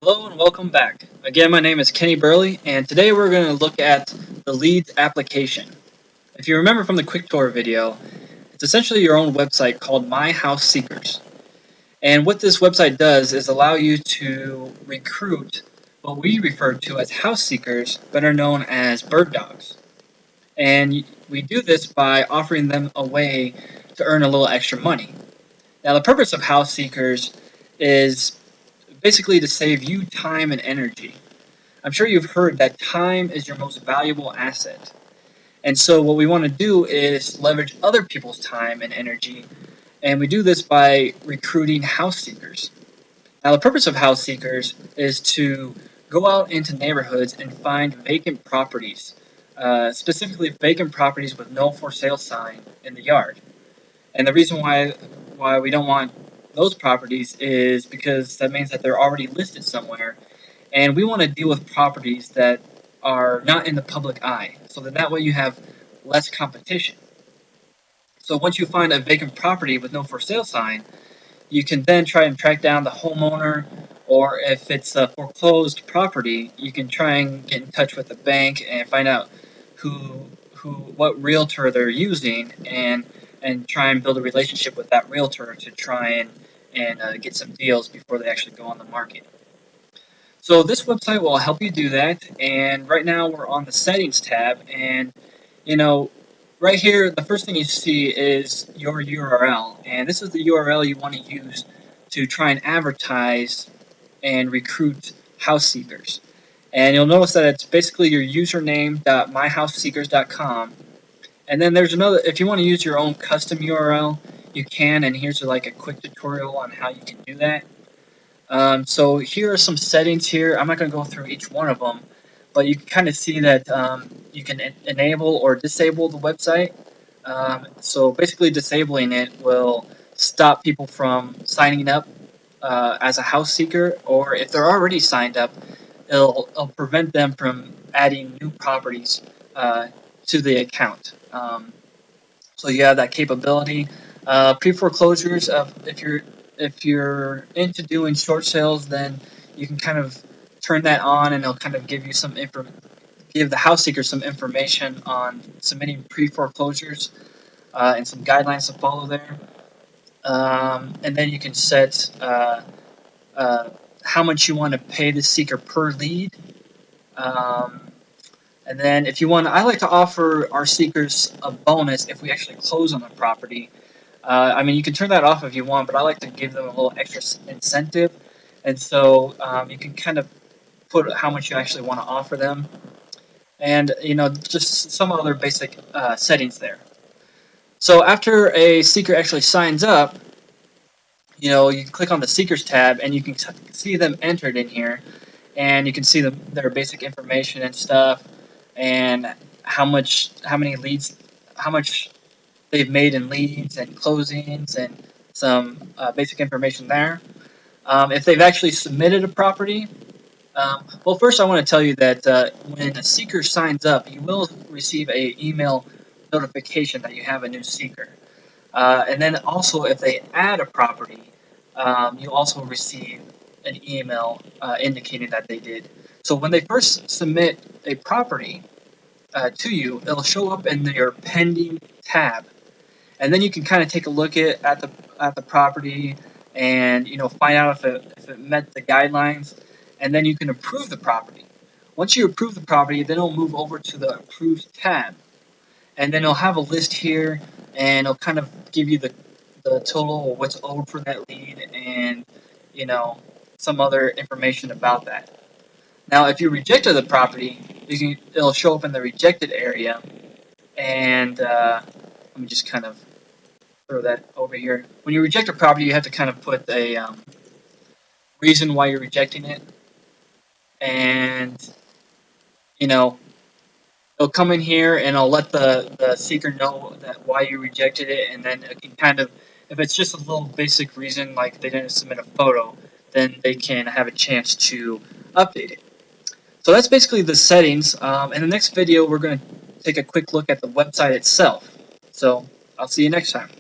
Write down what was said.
Hello and welcome back. Again, my name is Kenny Burley, and today we're going to look at the leads application. If you remember from the quick tour video, it's essentially your own website called My House Seekers. And what this website does is allow you to recruit what we refer to as house seekers, better known as bird dogs. And we do this by offering them a way to earn a little extra money. Now, the purpose of house seekers is basically to save you time and energy. I'm sure you've heard that time is your most valuable asset. And so what we want to do is leverage other people's time and energy, and we do this by recruiting house seekers. Now, the purpose of house seekers is to go out into neighborhoods and find vacant properties, specifically vacant properties with no for sale sign in the yard. And the reason why we don't want those properties is because that means that they're already listed somewhere, and we want to deal with properties that are not in the public eye, so that way you have less competition. So once you find a vacant property with no for sale sign, you can then try and track down the homeowner, or if it's a foreclosed property, you can try and get in touch with the bank and find out what realtor they're using, and try and build a relationship with that realtor to try and get some deals before they actually go on the market. So this website will help you do that, and right now we're on the settings tab, and you know, right here the first thing you see is your URL, and this is the URL you want to use to try and advertise and recruit house seekers. And you'll notice that it's basically your username.myhouseseekers.com, and then there's another, if you want to use your own custom URL, you can, and here's like a quick tutorial on how you can do that. So here are some settings here. I'm not going to go through each one of them, but you can kind of see that you can enable or disable the website. So basically disabling it will stop people from signing up as a house seeker, or if they're already signed up, it'll prevent them from adding new properties to the account. So you have that capability. Pre-foreclosures, if you're into doing short sales, then you can kind of turn that on, and it'll kind of give you give the house seeker some information on submitting pre-foreclosures and some guidelines to follow there. And then you can set how much you want to pay the seeker per lead. Um, and then if you want, I like to offer our seekers a bonus if we actually close on the property. I mean, you can turn that off if you want, but I like to give them a little extra incentive. And so you can kind of put how much you actually want to offer them. And, just some other basic settings there. So after a seeker actually signs up, you can click on the Seekers tab, and you can see them entered in here. And you can see their basic information and stuff, and how many leads, how much they've made in leads and closings, and some basic information there. If they've actually submitted a property, well, first I want to tell you that when a seeker signs up, you will receive an email notification that you have a new seeker. And then also, if they add a property, you also receive an email indicating that they did. So when they first submit a property to you, it'll show up in your pending tab, and then you can kind of take a look at the property, and find out if it met the guidelines, and then you can approve the property. Once you approve the property, then it'll move over to the approved tab, and then it'll have a list here, and it'll kind of give you the total of what's owed for that lead, and some other information about that. Now, if you rejected the property, it'll show up in the rejected area, and let me just kind of throw that over here. When you reject a property, you have to kind of put a reason why you're rejecting it, and it'll come in here, and I'll let the seeker know that why you rejected it, and then it can kind of, if it's just a little basic reason like they didn't submit a photo, then they can have a chance to update it. So that's basically the settings. In the next video, we're going to take a quick look at the website itself. So I'll see you next time.